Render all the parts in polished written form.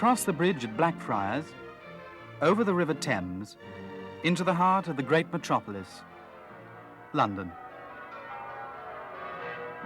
across the bridge at Blackfriars, over the River Thames, into the heart of the great metropolis, London.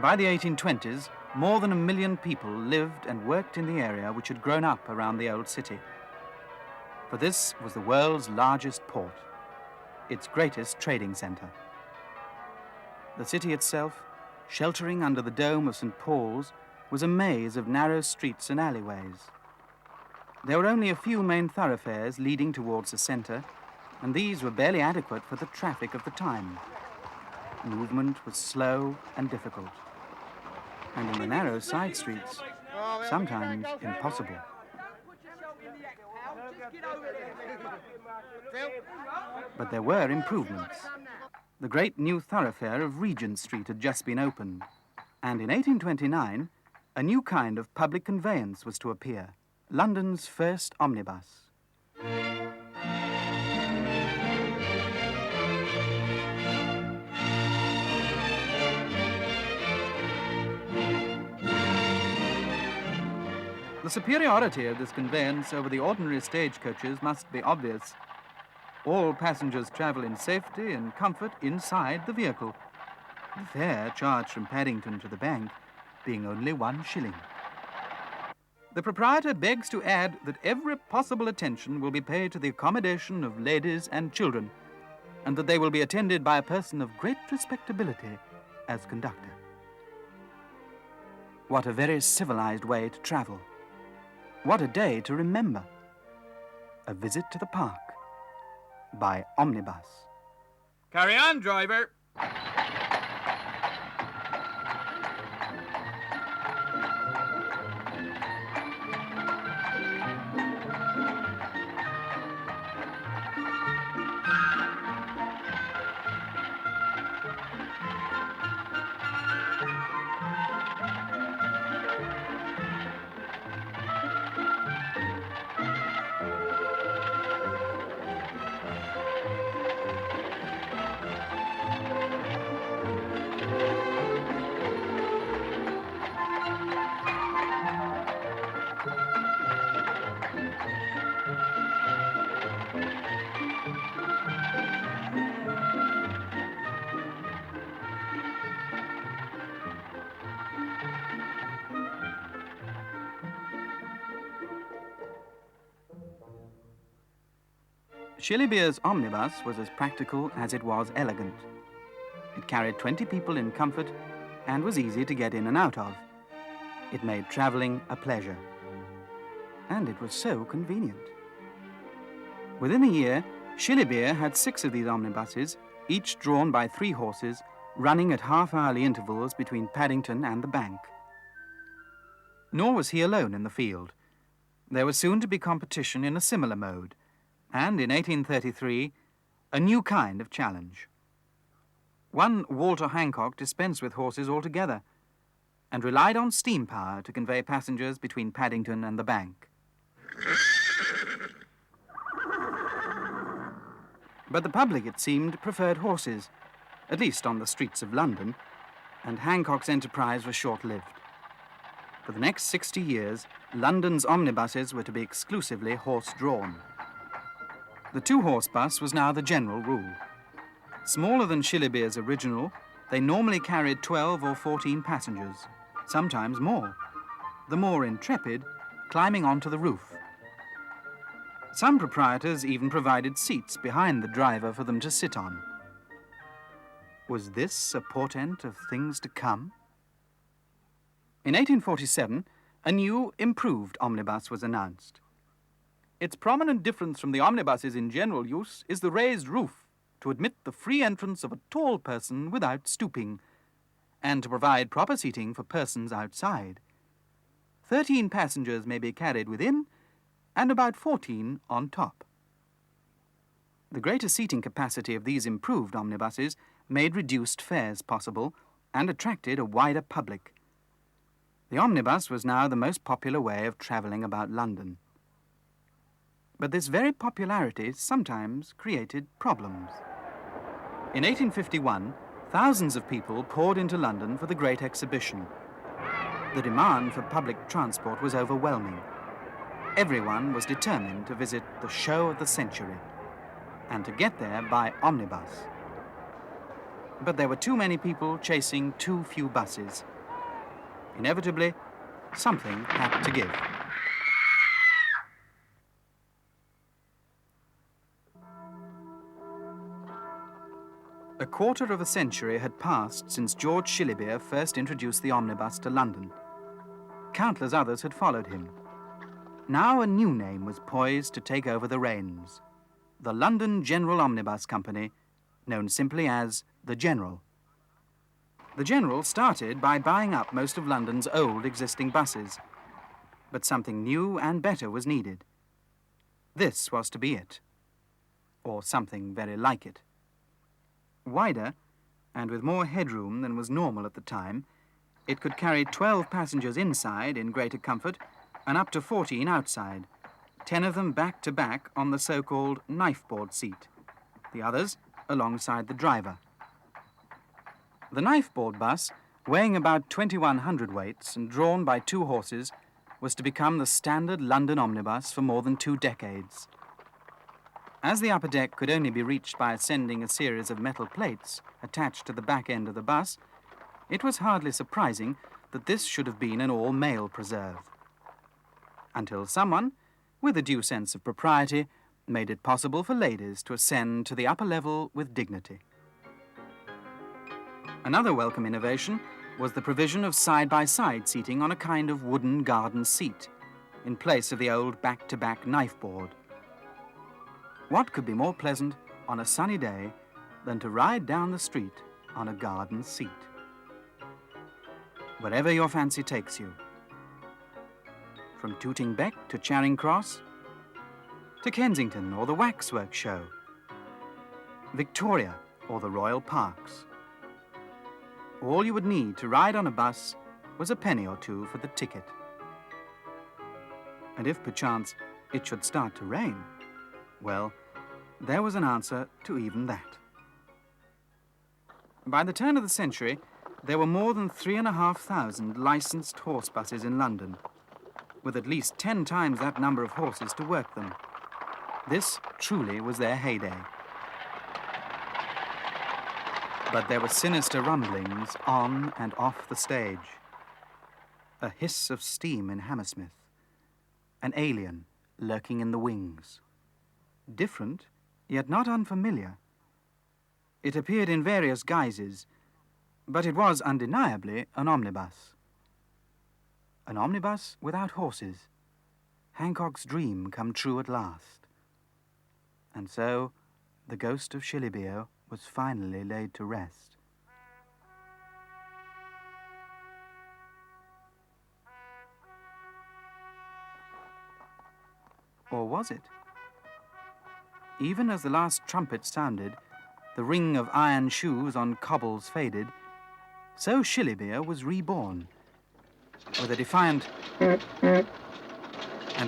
By the 1820s, more than 1 million people lived and worked in the area which had grown up around the old city. For this was the world's largest port, its greatest trading centre. The city itself, sheltering under the dome of St. Paul's, was a maze of narrow streets and alleyways. There were only a few main thoroughfares leading towards the centre, and these were barely adequate for the traffic of the time. Movement was slow and difficult, and in the narrow side streets, sometimes impossible. But there were improvements. The great new thoroughfare of Regent Street had just been opened, and in 1829, a new kind of public conveyance was to appear, London's first omnibus. The superiority of this conveyance over the ordinary stagecoaches must be obvious. All passengers travel in safety and comfort inside the vehicle, the fare charged from Paddington to the bank being only 1 shilling. The proprietor begs to add that every possible attention will be paid to the accommodation of ladies and children, and that they will be attended by a person of great respectability as conductor. What a very civilized way to travel. What a day to remember. A visit to the park by omnibus. Carry on, driver. Shillybier's omnibus was as practical as it was elegant. It carried 20 people in comfort and was easy to get in and out of. It made travelling a pleasure. And it was so convenient. Within a year, Shillybier had 6 of these omnibuses, each drawn by 3 horses, running at half-hourly intervals between Paddington and the bank. Nor was he alone in the field. There was soon to be competition in a similar mode, and in 1833, a new kind of challenge. One Walter Hancock dispensed with horses altogether and relied on steam power to convey passengers between Paddington and the bank. But the public, it seemed, preferred horses, at least on the streets of London, and Hancock's enterprise was short-lived. For the next 60 years, London's omnibuses were to be exclusively horse-drawn. The 2-horse bus was now the general rule. Smaller than Shillybier's original, they normally carried 12 or 14 passengers, sometimes more, the more intrepid climbing onto the roof. Some proprietors even provided seats behind the driver for them to sit on. Was this a portent of things to come? In 1847, a new, improved omnibus was announced. Its prominent difference from the omnibuses in general use is the raised roof to admit the free entrance of a tall person without stooping, and to provide proper seating for persons outside. 13 passengers may be carried within, and about 14 on top. The greater seating capacity of these improved omnibuses made reduced fares possible and attracted a wider public. The omnibus was now the most popular way of travelling about London. But this very popularity sometimes created problems. In 1851, thousands of people poured into London for the Great Exhibition. The demand for public transport was overwhelming, Everyone was determined to visit the show of the century and to get there by omnibus. But there were too many people chasing too few buses. Inevitably, something had to give. A quarter of a century had passed since George Shillybere first introduced the omnibus to London. Countless others had followed him. Now a new name was poised to take over the reins: the London General Omnibus Company, known simply as the General. The General started by buying up most of London's old existing buses, but something new and better was needed. This was to be it, or something very like it. Wider, and with more headroom than was normal at the time, it could carry 12 passengers inside in greater comfort and up to 14 outside, 10 of them back-to-back on the so-called knifeboard seat, the others alongside the driver. The knifeboard bus, weighing about 2,100 weights and drawn by 2 horses, was to become the standard London omnibus for more than 2 decades. As the upper deck could only be reached by ascending a series of metal plates attached to the back end of the bus, it was hardly surprising that this should have been an all-male preserve. Until someone, with a due sense of propriety, made it possible for ladies to ascend to the upper level with dignity. Another welcome innovation was the provision of side-by-side seating on a kind of wooden garden seat, in place of the old back-to-back knifeboard. What could be more pleasant on a sunny day than to ride down the street on a garden seat? Wherever your fancy takes you, from Tooting Bec to Charing Cross, to Kensington or the Waxwork Show, Victoria or the Royal Parks. All you would need to ride on a bus was a penny or two for the ticket. And if perchance it should start to rain, well, there was an answer to even that. By the turn of the century, there were more than 3,500 licensed horse buses in London, with at least 10 times that number of horses to work them. This truly was their heyday. But there were sinister rumblings on and off the stage. A hiss of steam in Hammersmith. An alien lurking in the wings. Different, yet not unfamiliar. It appeared in various guises, but it was undeniably an omnibus. An omnibus without horses. Hancock's dream come true at last. And so, the ghost of Shillybere was finally laid to rest. Or was it? Even as the last trumpet sounded, the ring of iron shoes on cobbles faded, so Shillybere was reborn, with a defiant and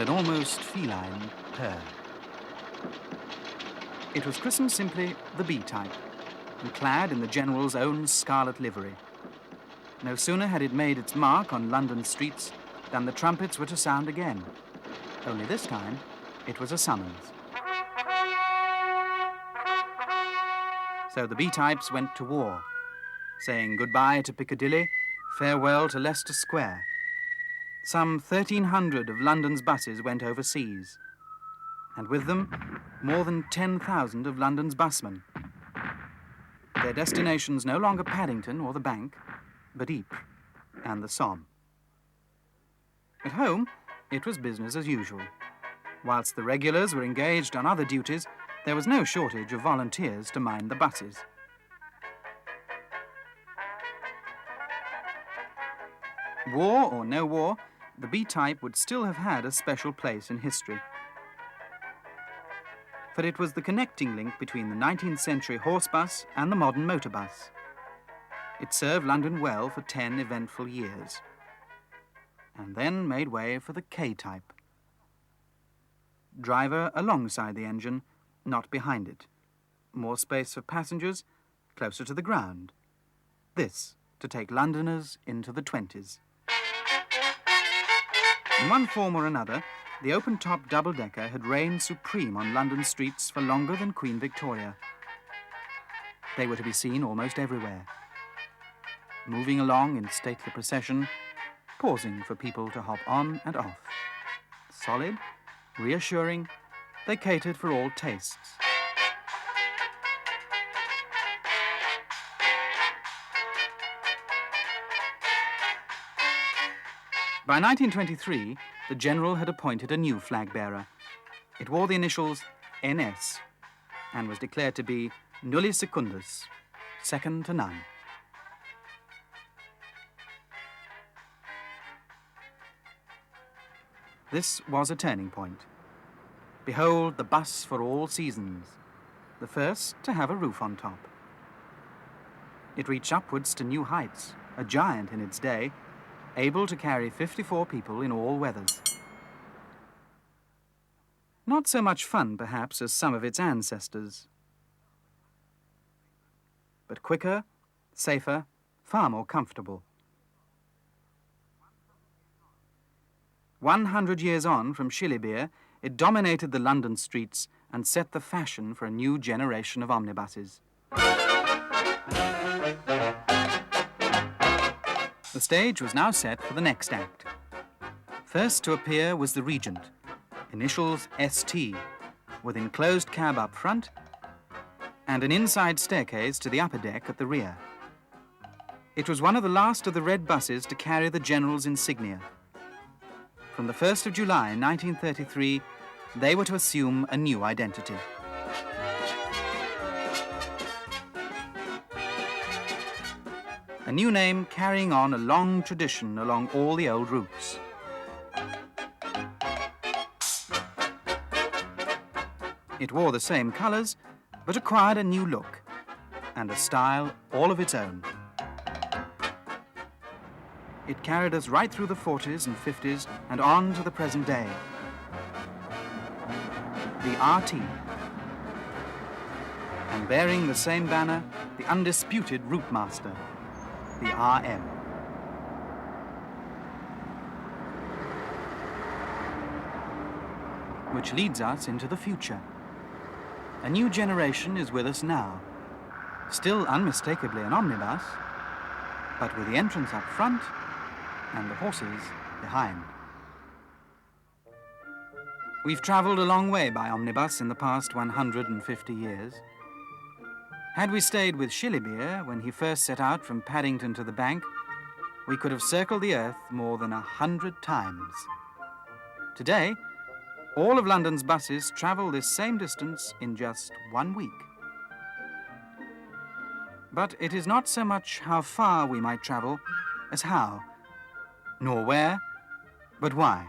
an almost feline purr. It was christened simply the B-type, and clad in the General's own scarlet livery. No sooner had it made its mark on London streets than the trumpets were to sound again. Only this time, it was a summons. So the B-types went to war, saying goodbye to Piccadilly, farewell to Leicester Square. Some 1,300 of London's buses went overseas, and with them, more than 10,000 of London's busmen. Their destinations no longer Paddington or the Bank, but Ypres and the Somme. At home, it was business as usual. Whilst the regulars were engaged on other duties, there was no shortage of volunteers to mind the buses. War or no war, the B-type would still have had a special place in history. For it was the connecting link between the 19th century horse bus and the modern motor bus. It served London well for 10 eventful years, and then made way for the K-type. Driver alongside the engine, not behind it. More space for passengers, closer to the ground. This to take Londoners into the 20s. In one form or another, the open-top double-decker had reigned supreme on London streets for longer than Queen Victoria. They were to be seen almost everywhere, moving along in stately procession, pausing for people to hop on and off. Solid, reassuring, they catered for all tastes. By 1923, the General had appointed a new flag bearer. It wore the initials NS and was declared to be nulli secundus, second to none. This was a turning point. Behold the bus for all seasons, the first to have a roof on top. It reached upwards to new heights, a giant in its day, able to carry 54 people in all weathers. Not so much fun, perhaps, as some of its ancestors, but quicker, safer, far more comfortable. 100 years on from Schillebeer, it dominated the London streets and set the fashion for a new generation of omnibuses. The stage was now set for the next act. First to appear was the Regent, initials ST, with enclosed cab up front and an inside staircase to the upper deck at the rear. It was one of the last of the red buses to carry the General's insignia. From the 1st of July 1933, they were to assume a new identity. A new name carrying on a long tradition along all the old routes. It wore the same colours, but acquired a new look and a style all of its own. It carried us right through the 40s and 50s and on to the present day. The RT. And bearing the same banner, the undisputed route master, the RM. Which leads us into the future. A new generation is with us now, still unmistakably an omnibus, but with the entrance up front and the horses behind. We've travelled a long way by omnibus in the past 150 years. Had we stayed with Schillebeer when he first set out from Paddington to the Bank, we could have circled the earth more than 100 times. Today, all of London's buses travel this same distance in just 1 week. But it is not so much how far we might travel as how, nor where, but why.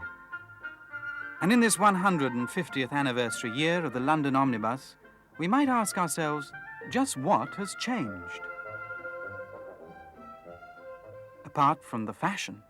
And in this 150th anniversary year of the London Omnibus, we might ask ourselves, just what has changed? Apart from the fashion.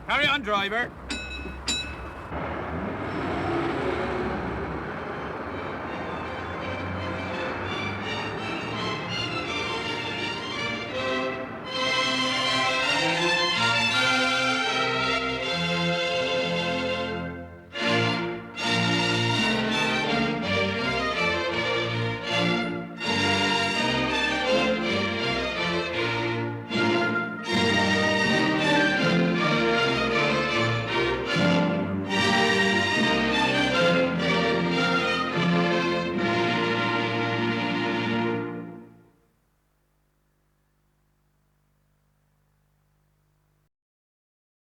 Carry on, driver.